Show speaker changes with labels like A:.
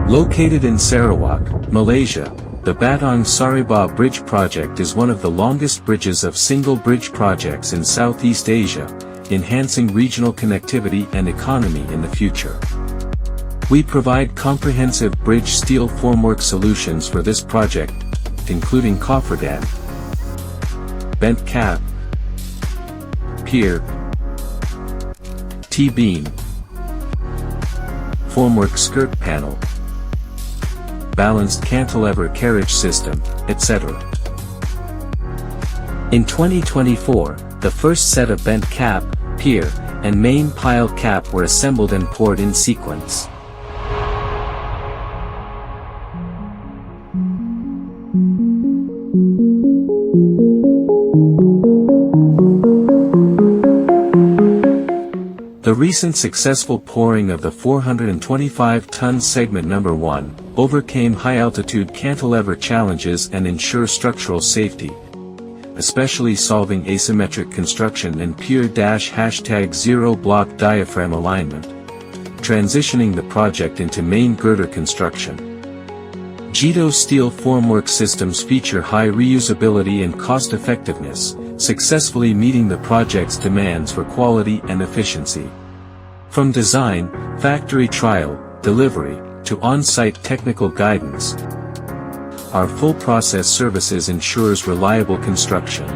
A: Located in Sarawak, Malaysia, the Batang Saribas Bridge project is one of the longest bridges of single bridge projects in Southeast Asia, enhancing regional connectivity and economy in the future. We provide comprehensive bridge steel formwork solutions for this project, including cofferdam, bent cap, pier, T-beam, formwork skirt panel, balanced cantilever carriage system, etc. In 2024, the first set of bent cap, pier, and main pile cap were assembled and poured in sequence. The recent successful pouring of the 425-ton segment number 1 overcame high-altitude cantilever challenges and ensure structural safety, especially solving asymmetric construction and pier-#0 block diaphragm alignment, transitioning the project into main girder construction. GETO steel formwork systems feature high reusability and cost-effectiveness, successfully meeting the project's demands for quality and efficiency. From design, factory trial, delivery, to on-site technical guidance, our full process services ensures reliable construction.